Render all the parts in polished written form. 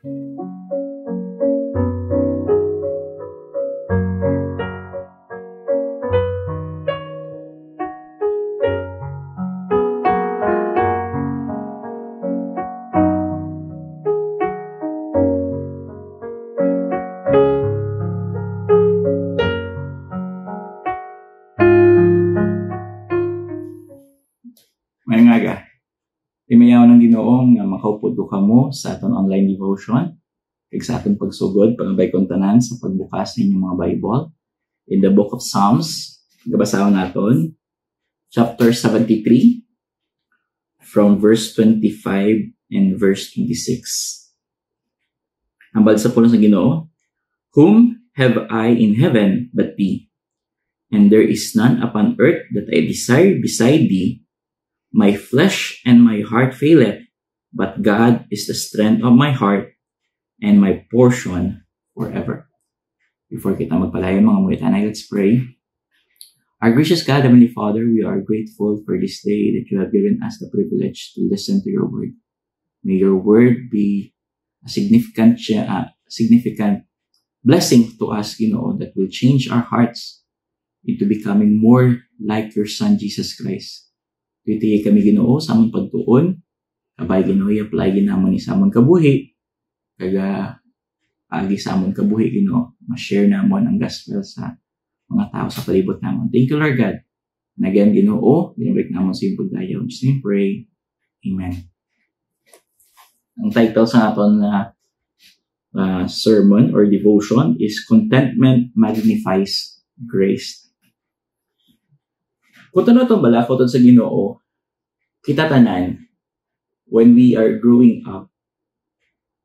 Mayang aga, imayaw ng Ginoong nga makaupo ka mo sa aton online devotion kag sa aton pagsugod pangabay kong tanan sa pagbukas sa inyong mga Bible in the book of Psalms. Gabasahon naton chapter 73 from verse 25 and verse 26. Ang balsa po sa Ginoo, "Whom have I in heaven but thee? And there is none upon earth that I desire beside thee. My flesh and my heart faileth, but God is the strength of my heart and my portion forever." Before kita magpalayan mga mulitanay, let's pray. Our gracious God, Heavenly Father, we are grateful for this day that you have given us the privilege to listen to your word. May your word be a significant blessing to us, that will change our hearts into becoming more like your Son, Jesus Christ. Iti kami Ginoo sa among pagtuon, kabay Ginoo i-apply ginamon ni sa among kabuhi, kaga agi sa among kabuhi Ginoo, ma-share namon ang gospel sa mga tao sa palibot namon. Thank you Lord God. And again Ginoo, binabalik namon sa iyong pagdayaw. In Jesus' name pray. Amen. Ang title sa aton na sermon or devotion is Contentment Magnifies Grace. Kung ito na itong balakot sa Ginoo, kita tanan, when we are growing up,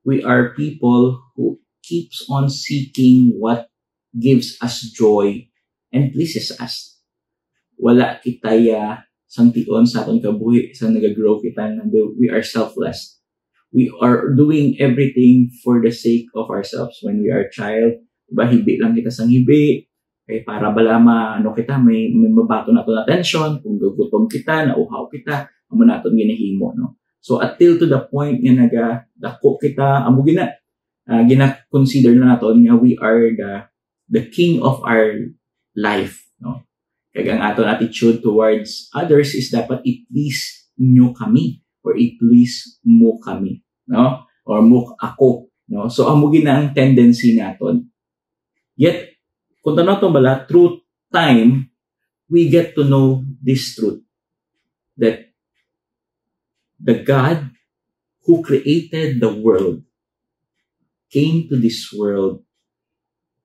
we are people who keeps on seeking what gives us joy and pleases us. Wala kitaya sang tion sa atong kabuhi, sa nagagrow kita, we are selfless. We are doing everything for the sake of ourselves. When we are a child, diba, hibi lang kita sang hibi, kay para bala kita may mabato na ito na attention, kung gugutom kita, nauhaw kita, amo na ito ginahimo, no? So until to the point nga nagadako kita, amo gina-consider na nato nga we are the king of our life, no? Kaya ang aton attitude towards others is dapat i-please nyo kami or i-please mo kami, no? Or mo ako, no? So amo gina ang tendency naton. Yet kung tanong ito bala, through time, we get to know this truth. That the God who created the world came to this world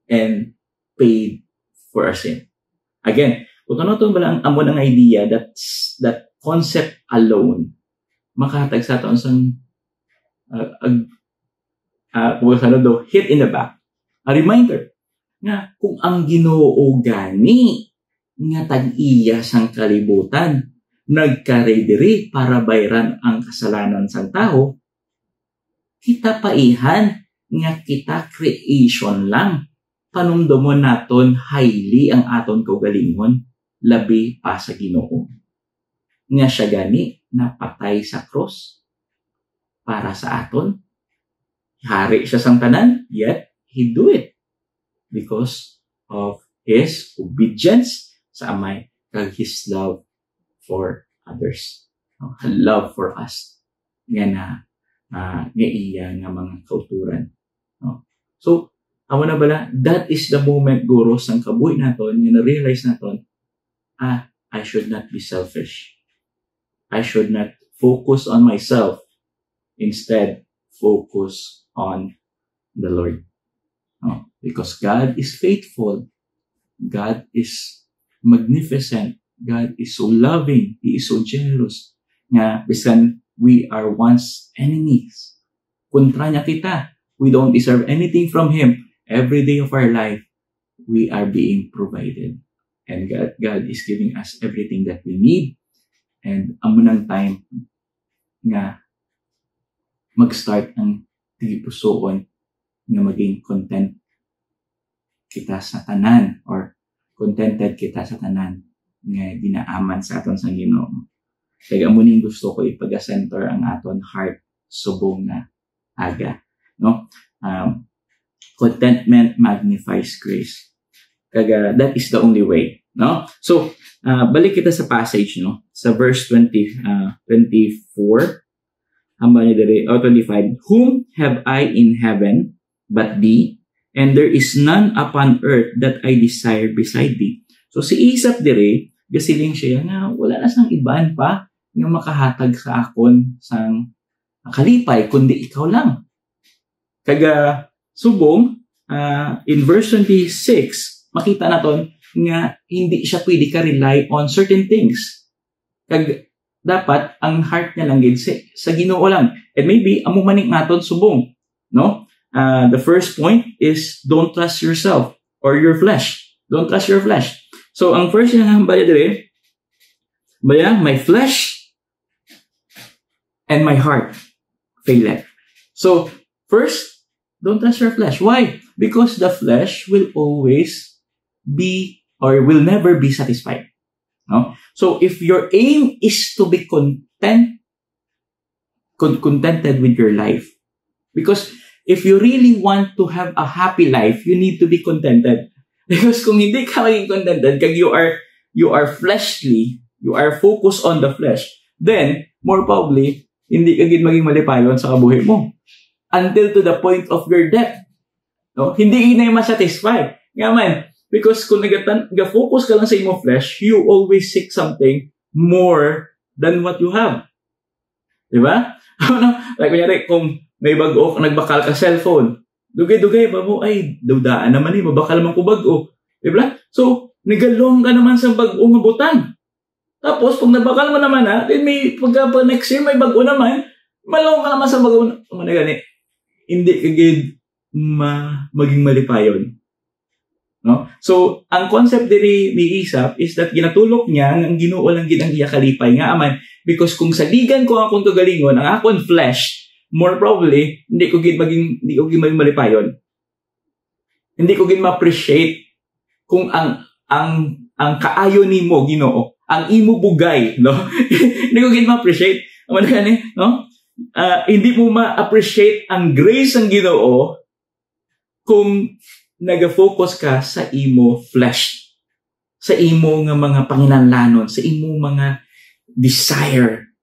and paid for our sin. Again, kung tanong ito bala, ang amo ng idea that concept alone, makahatag sa ito ang hit in the back. A reminder nga kung ang Ginoo gani nga tag-iya sang kalibutan nagkarediri para bayran ang kasalanan sang tao, kita paihan nga kita creation lang, panumdomon naton highly ang aton kaugalingon labi pa sa Ginoo nga siya gani napatay sa cross para sa aton. Hari siya sang tanan, yet he do it because of his obedience sa Amay kag his love for others. Love for us. Nga nga iya nga mga kauturan. No? So, amo na bala, that is the moment guro sang kabuhi naton nga na-realize naton, I should not be selfish. I should not focus on myself. Instead, focus on the Lord. No? Because God is faithful. God is magnificent. God is so loving. He is so generous. Nga, bisan we are once enemies. Kontra niya kita. We don't deserve anything from Him. Every day of our life, we are being provided. And God is giving us everything that we need. And amo ng time nga mag-start ang tigipusoon nga maging content kita sa tanan or contented kita sa tanan nga ginaaman sa aton sa Ginoo. Kaya amo ning gusto ko ipag-center ang aton heart subong nga aga. no? Contentment magnifies grace. Kaga, that is the only way, no? So, balik kita sa passage, no? Sa verse 24, 25, whom have I in heaven but thee, and there is none upon earth that I desire beside thee. So, si Isaac dire, gasiling siya nga, wala na sang iban pa nga makahatag sa akon sang kalipay, kundi ikaw lang. Kaga, subong, in verse 26, makita naton nga hindi siya pwede ka-rely on certain things. Kag dapat ang heart niya lang gid sa Ginoo lang. And maybe amo maning naton subong, no? The first point is don't trust yourself or your flesh. Don't trust your flesh. So ang first nga hambaya dire, my flesh and my heart faileth. So first, don't trust your flesh. Why? Because the flesh will always be or will never be satisfied. No? So if your aim is to be contented with your life, because if you really want to have a happy life, you need to be contented. Because kung hindi ka maging contented, kag you are fleshly, you are focused on the flesh, then more probably hindi ka gid maging malipayon sa kabuhi mo until to the point of your death. No? Hindi na ma-satisfy. Nga man, because kung nag-focus ka lang sa imong flesh, you always seek something more than what you have. Diba? Like, kunyari, kung may bago, nagbakal ka cellphone, dugay-dugay ba mo, ay, dudaan naman mabakal man ko bago. Diba? So, nagalong ka naman sa bago nga butang. Tapos, pag nabakal mo naman then may, pagka next year, may bago naman, malong ka naman sa bago na gani. Hindi kagid maging malipayon. No? So, ang concept din ni Isaac is that ginatulok niya ang Ginoo lang gid ang iya kalipay nga aman, because kung saligan ko akong kagalingon ang akong flesh, more probably hindi ko gid maging malipayon. Hindi ko gid ma-appreciate kung ang kaayo nimo Ginoo, ang imo bugay, no? Hindi ko gid ma-appreciate. Amo gani, no? Hindi mo ma-appreciate ang grace ng Ginoo kung nag-focus ka sa imo flesh, sa imo nga mga panginahanglanon, sa imo mga desire.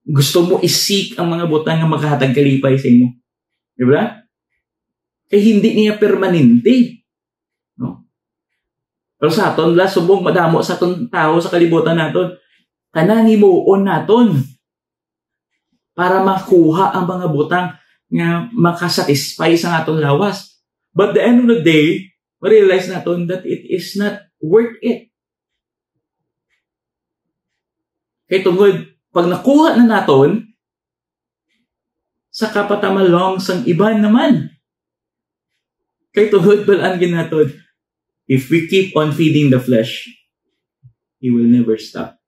Gusto mo i-seek ang mga butang nga makahatag kalipay sa imo. Diba? Kaya hindi niya permanente. No? Pero sa aton, subong madamo sa aton tao sa kalibutan naton, kanang himuon naton para makuha ang mga butang nga makasatisfy sa aton lawas. But the end of the day, ma-realize natin that it is not worth it. Kaya tungod, pag nakuha na natin, sa kapatamalong sang iban naman. Kaya tungod, balaan natin, if we keep on feeding the flesh, it will never stop.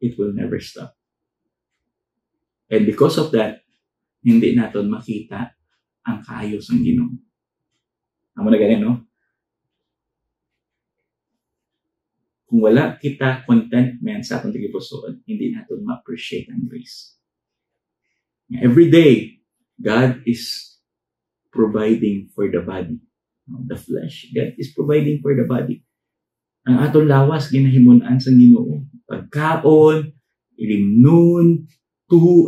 It will never stop. And because of that, hindi natin makita ang kaayos ng Ginoo. Amo na ganyan, no? Kung wala kita contentment sa atong tigipusoon, hindi natin ma-appreciate ang grace. Every day, God is providing for the body. The flesh, God is providing for the body. Ang atong lawas, ginahimunan sa Ginoo. Pagkaon, ilimnon,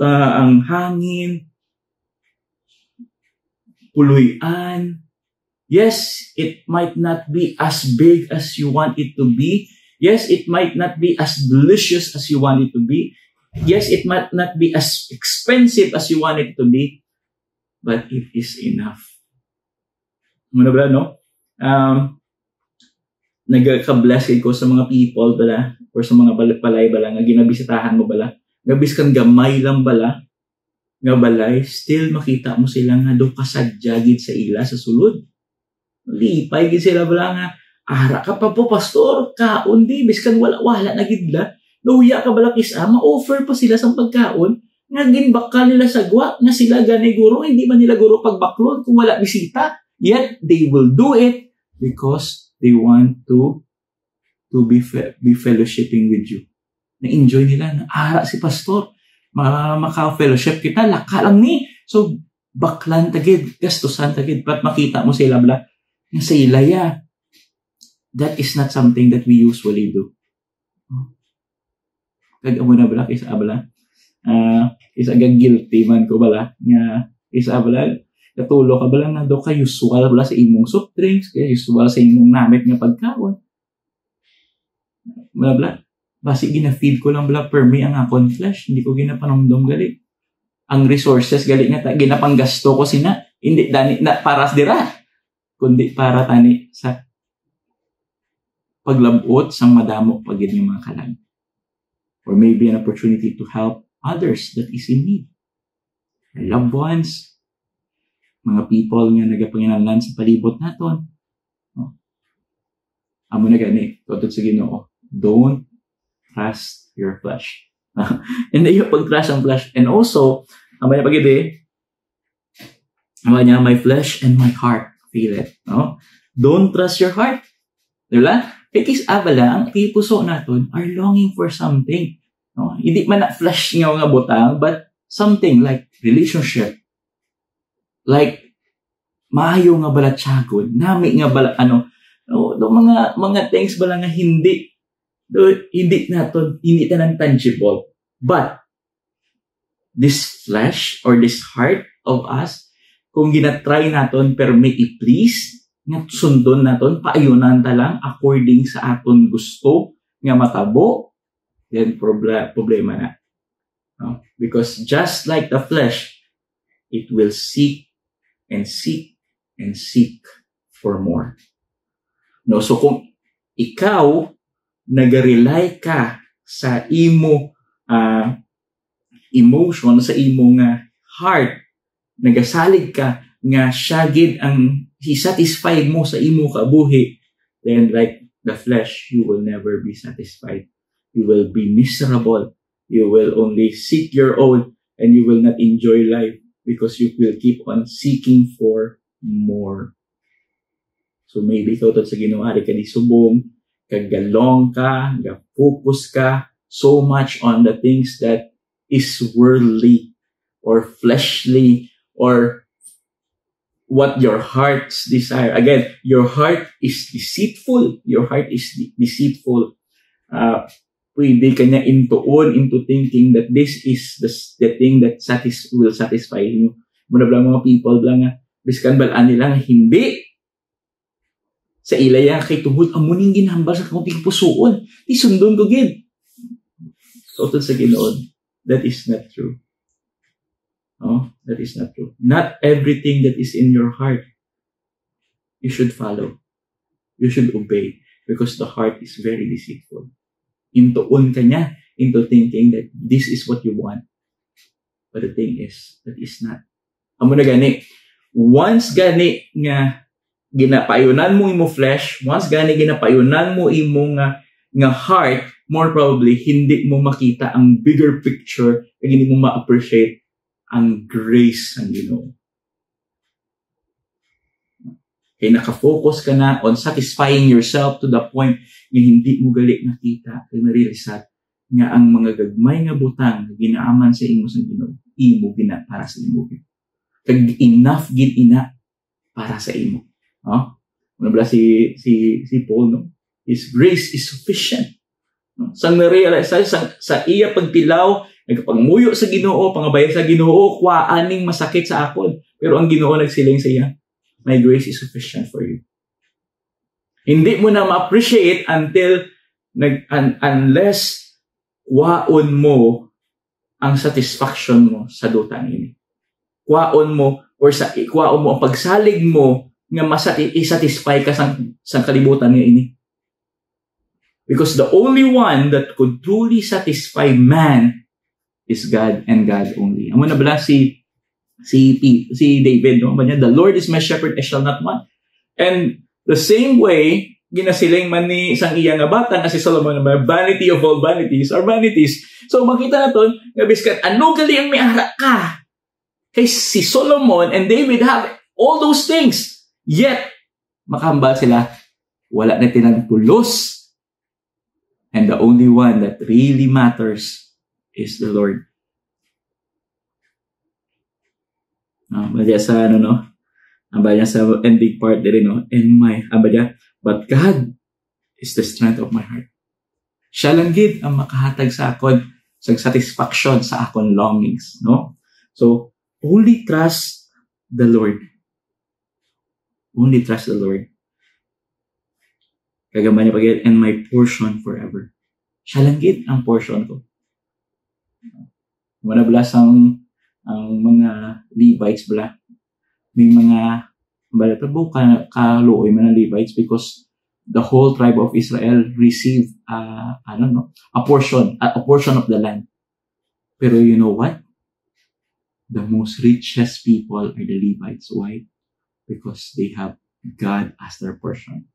ang hangin, puluyan. Yes, it might not be as big as you want it to be. Yes, it might not be as delicious as you want it to be. Yes, it might not be as expensive as you want it to be. But it is enough. Ano ba, no? Nagka-bless ko sa mga people bala or sa mga balay bala nga ginabisitahan mo bala. Gabis kang gamay lang bala. Nga balay, still makita mo sila nga do kasadyagid sa ila sa sulod. Lipay gid sila bala nga, ara ka pa po pastor, kaon di, biskan wala na gidla, luya ka bala kisa, ma-offer pa sila sa pagkaon, nga ginbakal nila sa gwa, nga sila gani guro, hindi man nila guro pagbaklod kung wala bisita, yet they will do it because they want to be fellowshipping with you. Na-enjoy nila, na ara si pastor, maka-fellowship kita, laka lang ni. So, baklan tagid, gastusan tagid, pat makita mo sila bala, nga sa ilaya. That is not something that we usually do. Kag amo na bala, kaysa abala, kaysa guilty man ko bala, nga, kaysa abala, katulo ka bala nga do ka usual bala sa imong soft drinks, kaya usual sa imong namit nga pagkaon. Bala, basi gina-feed ko lang bala per me ang akong flesh, hindi ko ginapanomdom gali. Ang resources gali nga ginapanggasto ko sina, hindi dani na para sa dira, kundi para tani sa paglabot sang madamo pagid ng mga kalag. Or maybe an opportunity to help others that is in need. Our loved ones, mga people nga nagapanginalan sa palibot naton. Amo na gani, tutot sa Ginoo, don't trust your flesh. Hindi yung pag-trust ang flesh. And also, amo na pagidi, amo niya, my flesh and my heart feel it. No? Don't trust your heart. Diba? Because abala, ang puso naton are longing for something. No? Hindi man na flesh nga mga butang, but something like relationship. Like, maayo nga bala tsagod, nami nga bala, mga things bala nga hindi naton, hindi tanan tangible. But, this flesh or this heart of us, kung ginatry naton pero may i-please, nga sundon naton, paayunan talang according sa aton gusto nga matabo, then problema na. No? Because just like the flesh, it will seek and seek and seek for more. No, so kung ikaw nagarely ka sa imo emotion, sa imo nga heart, nagasalig ka nga syagid ang i-satisfied mo sa imo kabuhi, then like the flesh, you will never be satisfied. You will be miserable. You will only seek your own and you will not enjoy life because you will keep on seeking for more. So maybe ikaw sa Ginoo, ari ka di subong, kagalong ka, focus ka so much on the things that is worldly or fleshly or what your heart's desire. Again, your heart is deceitful. Your heart is deceitful. Pwede ka niya into thinking that this is the thing that will satisfy you. Muna ba mga people lang nga, biskan balaan nila nga hindi. Sa ilaya kay tuhod, amuning ginhambal sa kaunting pusoon. Isundon ko gid. Total sa Ginoo, that is not true. No, that is not true. Not everything that is in your heart you should follow. You should obey because the heart is very deceitful. Intuon ka niya into thinking that this is what you want. But the thing is, that is not. Amo na gani. Once gani nga ginapayunan mo imo flesh, once gani ginapayunan mo imo nga heart, more probably hindi mo makita ang bigger picture, kaya hindi mo ma-appreciate ang grace ng Ginoo. Kaya nakafocus ka na on satisfying yourself to the point na hindi mo gali nakita, kaya naririsat nga ang mga gagmay nga butang na ginaaman sa imo sa Ginoo, imo gina para sa imo. Kag enough gid ina para sa imo. No? Muna si Paul, no? His grace is sufficient. No? Sang na-realize sa iya pagtilaw, nagpangmuyo sa Ginoo, pangabaya sa Ginoo, kwaaning masakit sa akon. Pero ang Ginoo nagsiling sa iya, my grace is sufficient for you. Hindi mo na ma-appreciate unless kwaon mo ang satisfaction mo sa dutang ini. Kwaon mo ang pagsalig mo nga i-satisfy ka sa kalibutan nga ini. Because the only one that could truly satisfy man is God and God only. Amo na bala si David, no? The Lord is my shepherd, I shall not want. And the same way, ginasiling man ni isang iya nga bata na si Solomon, vanity of all vanities are vanities. So makita naton nga biskat ano gali ang miara ka. Kay si Solomon and David have all those things. Yet makahambal sila, wala na tinang pulos. And the only one that really matters is the Lord. Badya sa badya sa ending part din, no? Badya, but God is the strength of my heart. Siya lang gid ang makahatag sa akon sa satisfaction sa akon longings, no? So, only trust the Lord. Only trust the Lord. Kagaman niya pag and my portion forever. Siya lang gid ang portion ko. Wala bala ang mga Levites bala. May mga bala tabo kaluoy man ang Levites because the whole tribe of Israel received a portion of the land. Pero you know what? The most richest people are the Levites. Why? Because they have God as their portion.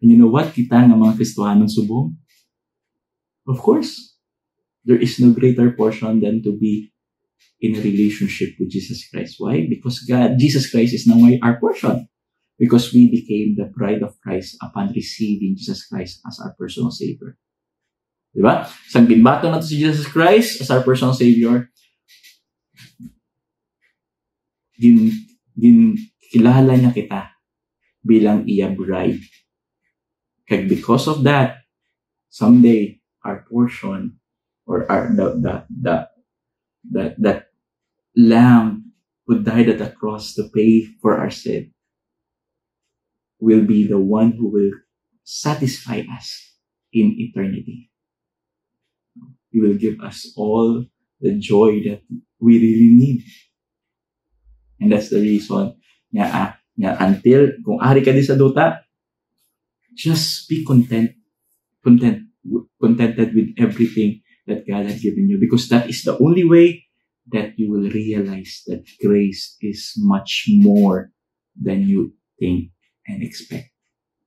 And you know what? Kita nga mga Kristohanong subong. Of course, there is no greater portion than to be in a relationship with Jesus Christ. Why? Because Jesus Christ is now our portion. Because we became the bride of Christ upon receiving Jesus Christ as our personal Savior. Diba? Sang ginbato nato si Jesus Christ as our personal Savior, kilala niya kita bilang iya bride. Kaya because of that, someday our portion or that lamb who died at the cross to pay for our sin will be the one who will satisfy us in eternity. He will give us all the joy that we really need. And that's the reason nga until kung ari ka di sa duta, just be contented with everything that God has given you, because that is the only way that you will realize that grace is much more than you think and expect.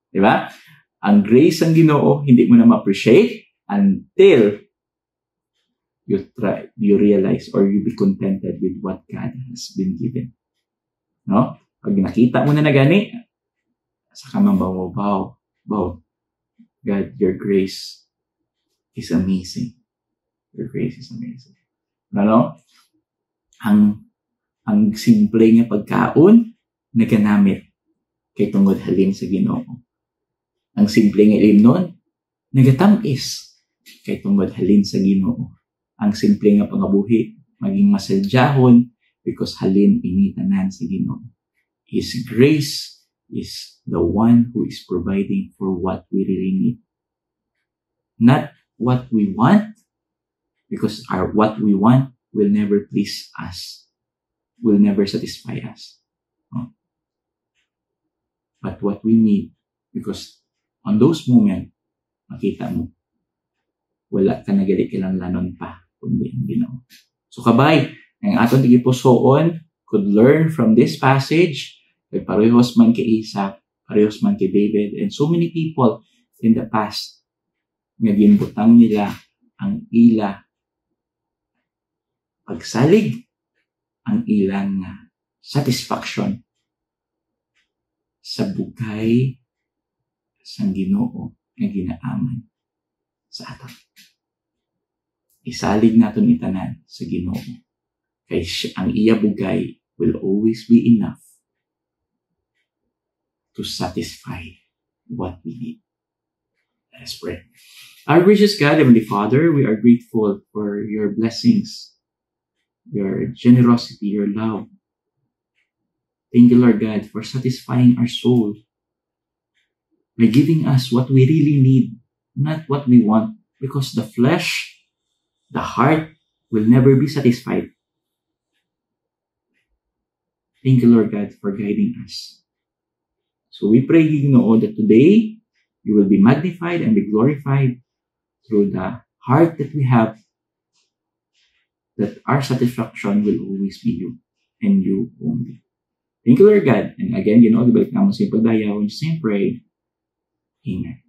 Diba? Ang grace ng Ginoo, hindi mo na ma-appreciate until you realize or you be contented with what God has been given. No? Pag nakita mo na gani, saka man wow, God, your grace is amazing. Your grace is amazing. Ano? Ang simple nga pagkaon na ganamit kay tungod halin sa Ginoo. Ang simple nga ilimnon, nagatamis kay tungod halin sa Ginoo. Ang simple nga pangabuhi, maging masadyahon because halin initanan sa Ginoo. His grace is the one who is providing for what we really need. Not what we want, because what we want will never please us, will never satisfy us. But what we need, because on those moments, makita mo, wala ka nagali kinanglanon pa, kundi ang Ginoo. So kabay, ang aton tigipusoon could learn from this passage, kay parehos man kay Isaac, parehos man kay David, and so many people in the past, nga ginbutang nila ang ila pagsalig, ang ilang satisfaction sa bugay sang Ginoo nga ginaaman sa aton. Isalig naton itanan sa Ginoo, kay ang iya bugay will always be enough to satisfy what we need. Let us pray. Our gracious God, Heavenly Father, we are grateful for your blessings, your generosity, your love. Thank you, Lord God, for satisfying our soul by giving us what we really need, not what we want, because the flesh, the heart, will never be satisfied. Thank you, Lord God, for guiding us. So we pray, Ginoo, that today you will be magnified and be glorified through the heart that we have, that our satisfaction will always be you and you only. Thank you, Lord God. And again, gibalik naman sa pagdayaw. In Jesus' name pray. Amen.